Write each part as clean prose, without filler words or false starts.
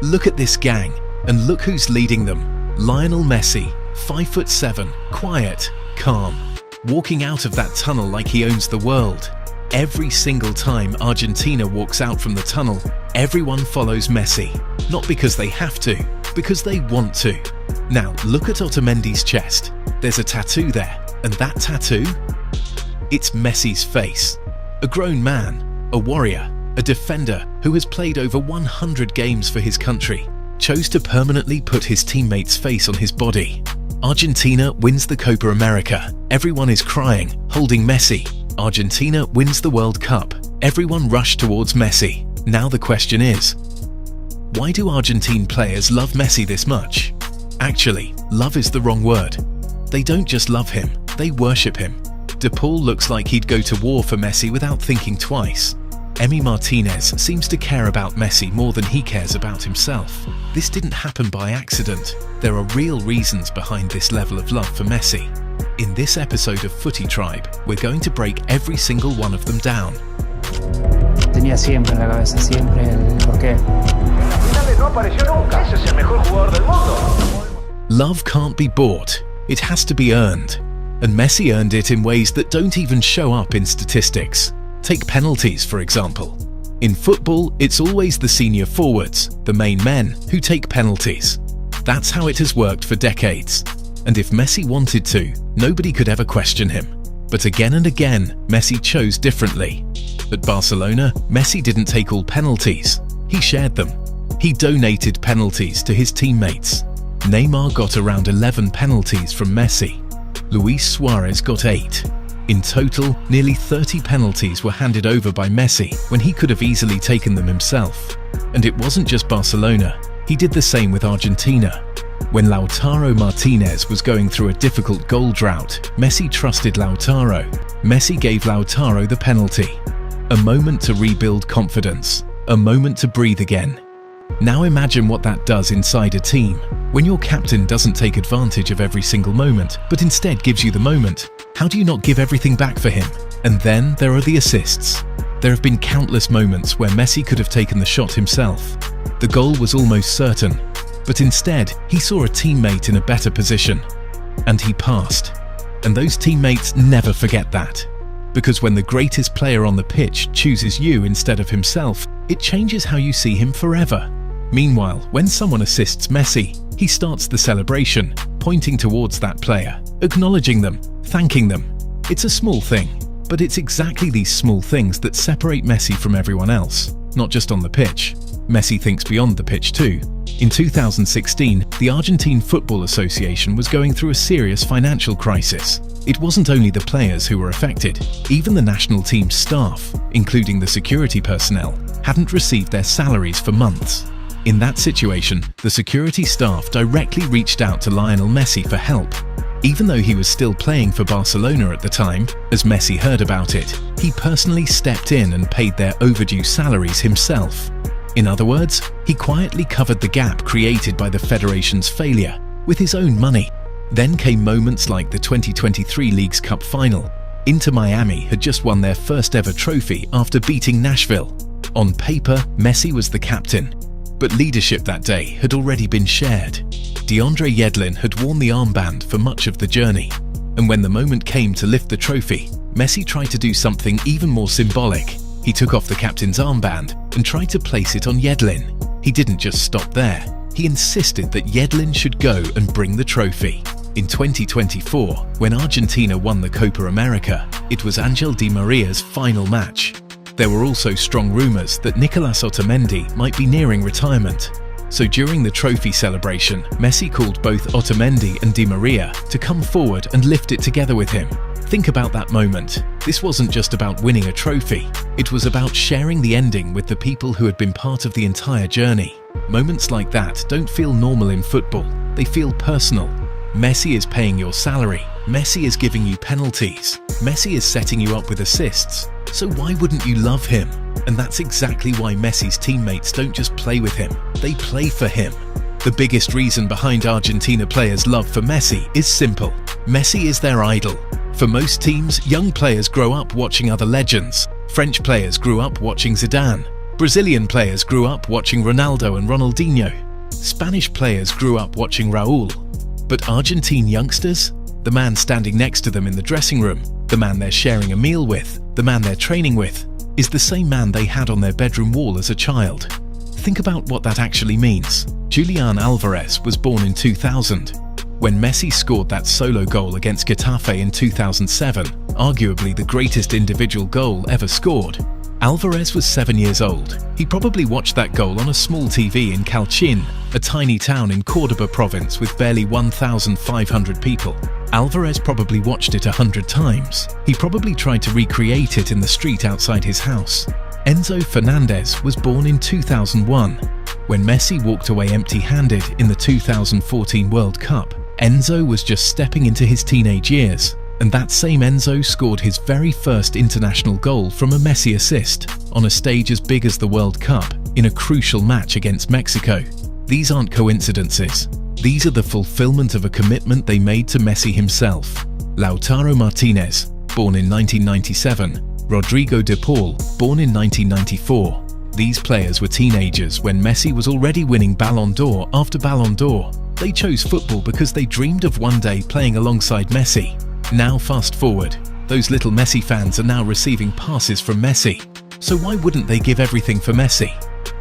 Look at this gang, and look who's leading them. Lionel Messi, 5'7", quiet, calm, walking out of that tunnel like he owns the world. Every single time Argentina walks out from the tunnel, everyone follows Messi. Not because they have to, because they want to. Now, look at Otamendi's chest. There's a tattoo there, and that tattoo? It's Messi's face. A grown man, a warrior, a defender who has played over 100 games for his country, chose to permanently put his teammate's face on his body. Argentina wins the Copa America. Everyone is crying, holding Messi. Argentina wins the World Cup. Everyone rushed towards Messi. Now the question is, why do Argentine players love Messi this much? Actually, love is the wrong word. They don't just love him, they worship him. De Paul looks like he'd go to war for Messi without thinking twice. Emi Martinez seems to care about Messi more than he cares about himself. This didn't happen by accident. There are real reasons behind this level of love for Messi. In this episode of Footy Tribe, we're going to break every single one of them down. Tenía siempre en la cabeza, siempre el por qué. No apareció nunca. Ese es el mejor jugador del mundo. Love can't be bought. It has to be earned. And Messi earned it in ways that don't even show up in statistics. Take penalties, for example. In football, it's always the senior forwards, the main men, who take penalties. That's how it has worked for decades. And if Messi wanted to, nobody could ever question him. But again and again, Messi chose differently. At Barcelona, Messi didn't take all penalties. He shared them. He donated penalties to his teammates. Neymar got around 11 penalties from Messi. Luis Suarez got 8. In total, nearly 30 penalties were handed over by Messi when he could have easily taken them himself. And it wasn't just Barcelona. He did the same with Argentina. When Lautaro Martinez was going through a difficult goal drought, Messi trusted Lautaro. Messi gave Lautaro the penalty. A moment to rebuild confidence. A moment to breathe again. Now imagine what that does inside a team. When your captain doesn't take advantage of every single moment, but instead gives you the moment, how do you not give everything back for him? And then there are the assists. There have been countless moments where Messi could have taken the shot himself. The goal was almost certain, but instead he saw a teammate in a better position, and he passed. And those teammates never forget that. Because when the greatest player on the pitch chooses you instead of himself, it changes how you see him forever. Meanwhile, when someone assists Messi, he starts the celebration, pointing towards that player, acknowledging them, thanking them. It's a small thing, but it's exactly these small things that separate Messi from everyone else, not just on the pitch. Messi thinks beyond the pitch too. In 2016, the Argentine Football Association was going through a serious financial crisis. It wasn't only the players who were affected, even the national team's staff, including the security personnel, hadn't received their salaries for months. In that situation, the security staff directly reached out to Lionel Messi for help. Even though he was still playing for Barcelona at the time, as Messi heard about it, he personally stepped in and paid their overdue salaries himself. In other words, he quietly covered the gap created by the federation's failure with his own money. Then came moments like the 2023 Leagues Cup final. Inter Miami had just won their first ever trophy after beating Nashville. On paper, Messi was the captain, but leadership that day had already been shared. DeAndre Yedlin had worn the armband for much of the journey, and when the moment came to lift the trophy, Messi tried to do something even more symbolic. He took off the captain's armband and tried to place it on Yedlin. He didn't just stop there. He insisted that Yedlin should go and bring the trophy. In 2024, when Argentina won the Copa America, it was Angel Di Maria's final match. There were also strong rumours that Nicolas Otamendi might be nearing retirement. So during the trophy celebration, Messi called both Otamendi and Di Maria to come forward and lift it together with him. Think about that moment. This wasn't just about winning a trophy. It was about sharing the ending with the people who had been part of the entire journey. Moments like that don't feel normal in football. They feel personal. Messi is paying your salary. Messi is giving you penalties. Messi is setting you up with assists. So why wouldn't you love him? And that's exactly why Messi's teammates don't just play with him. They play for him. The biggest reason behind Argentina players' love for Messi is simple. Messi is their idol. For most teams, young players grow up watching other legends. French players grew up watching Zidane. Brazilian players grew up watching Ronaldo and Ronaldinho. Spanish players grew up watching Raúl. But Argentine youngsters? The man standing next to them in the dressing room, the man they're sharing a meal with, the man they're training with, is the same man they had on their bedroom wall as a child. Think about what that actually means. Julian Alvarez was born in 2000. When Messi scored that solo goal against Getafe in 2007, arguably the greatest individual goal ever scored, Alvarez was 7 years old. He probably watched that goal on a small TV in Calchin, a tiny town in Córdoba province with barely 1,500 people. Alvarez probably watched it 100 times. He probably tried to recreate it in the street outside his house. Enzo Fernandez was born in 2001. When Messi walked away empty-handed in the 2014 World Cup, Enzo was just stepping into his teenage years. And that same Enzo scored his very first international goal from a Messi assist on a stage as big as the World Cup in a crucial match against Mexico. These aren't coincidences. These are the fulfillment of a commitment they made to Messi himself. Lautaro Martinez, born in 1997, Rodrigo de Paul, born in 1994. These players were teenagers when Messi was already winning Ballon d'Or after Ballon d'Or. They chose football because they dreamed of one day playing alongside Messi. Now fast forward, those little Messi fans are now receiving passes from Messi. So why wouldn't they give everything for Messi?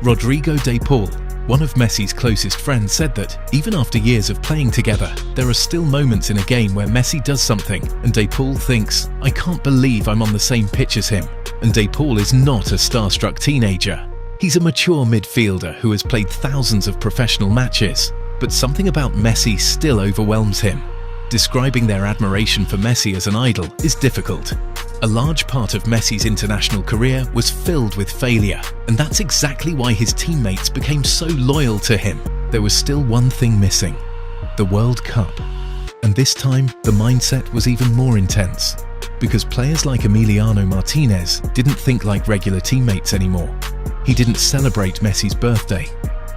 Rodrigo de Paul, one of Messi's closest friends, said that even after years of playing together, there are still moments in a game where Messi does something and de Paul thinks, "I can't believe I'm on the same pitch as him." And de Paul is not a starstruck teenager. He's a mature midfielder who has played thousands of professional matches, but something about Messi still overwhelms him. Describing their admiration for Messi as an idol is difficult. A large part of Messi's international career was filled with failure, and that's exactly why his teammates became so loyal to him. There was still one thing missing: the World Cup. And this time, the mindset was even more intense, because players like Emiliano Martinez didn't think like regular teammates anymore. He didn't celebrate Messi's birthday.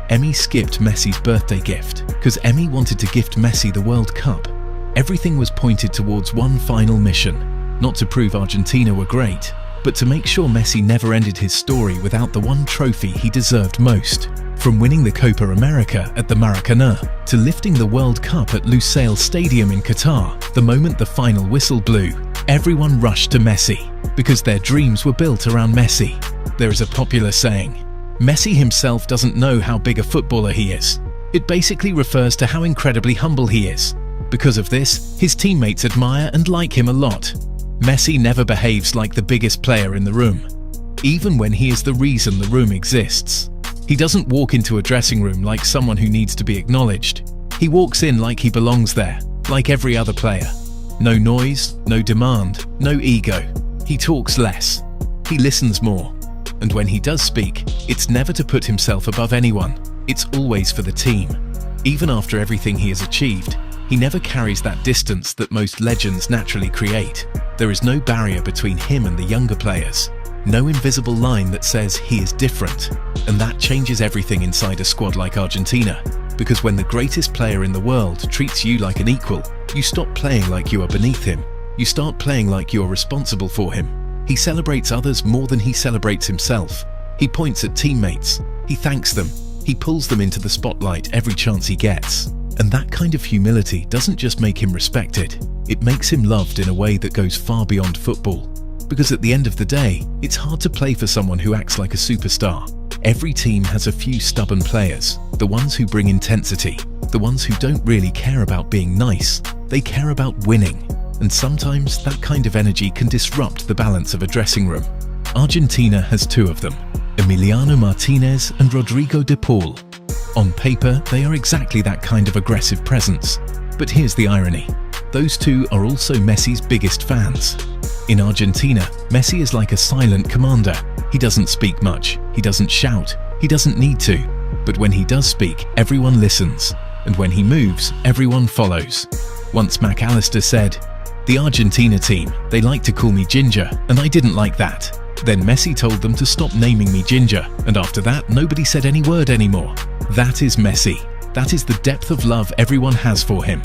Emi skipped Messi's birthday gift, because Emi wanted to gift Messi the World Cup. Everything was pointed towards one final mission, not to prove Argentina were great, but to make sure Messi never ended his story without the one trophy he deserved most. From winning the Copa America at the Maracanã to lifting the World Cup at Lusail Stadium in Qatar, the moment the final whistle blew, everyone rushed to Messi, because their dreams were built around Messi. There is a popular saying, Messi himself doesn't know how big a footballer he is. It basically refers to how incredibly humble he is. Because of this, his teammates admire and like him a lot. Messi never behaves like the biggest player in the room, even when he is the reason the room exists. He doesn't walk into a dressing room like someone who needs to be acknowledged. He walks in like he belongs there, like every other player. No noise, no demand, no ego. He talks less. He listens more. And when he does speak, it's never to put himself above anyone. It's always for the team. Even after everything he has achieved, he never carries that distance that most legends naturally create. There is no barrier between him and the younger players. No invisible line that says he is different. And that changes everything inside a squad like Argentina. Because when the greatest player in the world treats you like an equal, you stop playing like you are beneath him. You start playing like you are responsible for him. He celebrates others more than he celebrates himself. He points at teammates. He thanks them. He pulls them into the spotlight every chance he gets. And that kind of humility doesn't just make him respected, it makes him loved in a way that goes far beyond football. Because at the end of the day, it's hard to play for someone who acts like a superstar. Every team has a few stubborn players, the ones who bring intensity, the ones who don't really care about being nice, they care about winning. And sometimes that kind of energy can disrupt the balance of a dressing room. Argentina has two of them, Emiliano Martinez and Rodrigo de Paul. On paper, they are exactly that kind of aggressive presence. But here's the irony. Those two are also Messi's biggest fans. In Argentina, Messi is like a silent commander. He doesn't speak much, he doesn't shout, he doesn't need to. But when he does speak, everyone listens. And when he moves, everyone follows. Once McAllister said, "The Argentina team, they like to call me Ginger, and I didn't like that." Then Messi told them to stop naming me Ginger, and after that, nobody said any word anymore. That is Messi. That is the depth of love everyone has for him.